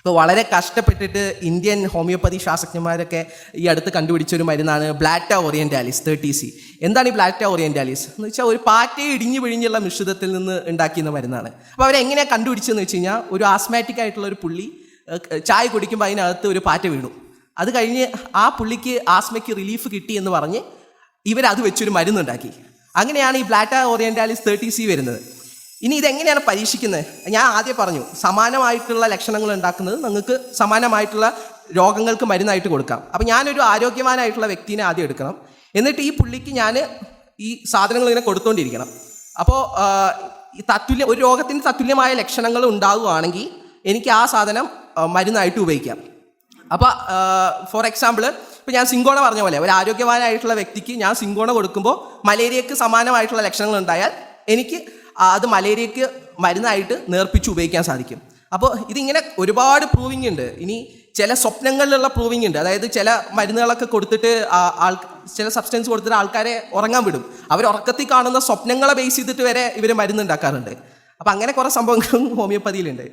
ഇപ്പോൾ വളരെ കഷ്ടപ്പെട്ടിട്ട് Indian homeopathy ശാസ്ത്രജ്ഞന്മാരൊക്കെ ഈ അടുത്ത് കണ്ടുപിടിച്ചൊരു മരുന്നാണ് ബ്ലാറ്റ ഓറിയൻറ്റാലിസ് 30C. എന്താണ് ഈ ബ്ലാറ്റ ഓറിയൻറ്റാലിസ് എന്ന് വെച്ചാൽ ഒരു പാറ്റയെ ഇടിഞ്ഞു പിഴിഞ്ഞുള്ള മിശ്രിതത്തിൽ നിന്ന് ഉണ്ടാക്കിയ മരുന്നാണ്. അപ്പോൾ അവരെങ്ങനെയാണ് കണ്ടുപിടിച്ചതെന്ന് വെച്ച് കഴിഞ്ഞാൽ, ഒരു ആസ്മാറ്റിക് ആയിട്ടുള്ള ഒരു പുള്ളി ചായ കുടിക്കുമ്പോൾ അതിനകത്ത് ഒരു പാറ്റ വീണു. അത് കഴിഞ്ഞ് ആ പുള്ളിക്ക് ആസ്മയ്ക്ക് റിലീഫ് കിട്ടി എന്ന് പറഞ്ഞ് ഇവരത് വെച്ചൊരു മരുന്നുണ്ടാക്കി. അങ്ങനെയാണ് ഈ ബ്ലാറ്റ ഓറിയൻറ്റാലിസ് 30C വരുന്നത്. ഇനി ഇതെങ്ങനെയാണ് പരീക്ഷിക്കുന്നത്? ഞാൻ ആദ്യം പറഞ്ഞു, സമാനമായിട്ടുള്ള ലക്ഷണങ്ങൾ ഉണ്ടാക്കുന്നത് നിങ്ങൾക്ക് സമാനമായിട്ടുള്ള രോഗങ്ങൾക്ക് മരുന്നായിട്ട് കൊടുക്കാം. അപ്പോൾ ഞാനൊരു ആരോഗ്യവാനായിട്ടുള്ള വ്യക്തിനെ ആദ്യം എടുക്കണം. എന്നിട്ട് ഈ പുള്ളിക്ക് ഞാൻ ഈ സാധനങ്ങൾ ഇങ്ങനെ കൊടുത്തുകൊണ്ടിരിക്കണം. അപ്പോൾ ഒരു രോഗത്തിന് തത്തുല്യമായ ലക്ഷണങ്ങൾ ഉണ്ടാവുകയാണെങ്കിൽ എനിക്ക് ആ സാധനം മരുന്നായിട്ട് ഉപയോഗിക്കാം. അപ്പോൾ ഫോർ എക്സാമ്പിൾ, ഇപ്പോൾ ഞാൻ സിങ്കോണ പറഞ്ഞ പോലെ ഒരു ആരോഗ്യവാനായിട്ടുള്ള വ്യക്തിക്ക് ഞാൻ സിങ്കോണ കൊടുക്കുമ്പോൾ മലേറിയക്ക് സമാനമായിട്ടുള്ള ലക്ഷണങ്ങൾ ഉണ്ടായാൽ എനിക്ക് അത് മലേറിയക്ക് മരുന്നായിട്ട് നേർപ്പിച്ച് ഉപയോഗിക്കാൻ സാധിക്കും. അപ്പോൾ ഇതിങ്ങനെ ഒരുപാട് പ്രൂവിങ് ഉണ്ട്. ഇനി ചില സ്വപ്നങ്ങളിലുള്ള പ്രൂവിങ് ഉണ്ട്. അതായത് ചില മരുന്നുകളൊക്കെ കൊടുത്തിട്ട് ചില സബ്സ്റ്റൻസ് കൊടുത്തിട്ട് ആൾക്കാരെ ഉറങ്ങാൻ വിടും. അവർ ഉറക്കത്തിൽ കാണുന്ന സ്വപ്നങ്ങളെ ബേസ് ചെയ്തിട്ട് വരെ ഇവർ മരുന്നുണ്ടാക്കാറുണ്ട്. അപ്പോൾ അങ്ങനെ കുറേ സംഭവങ്ങളും ഹോമിയോപ്പതിയിലുണ്ട്.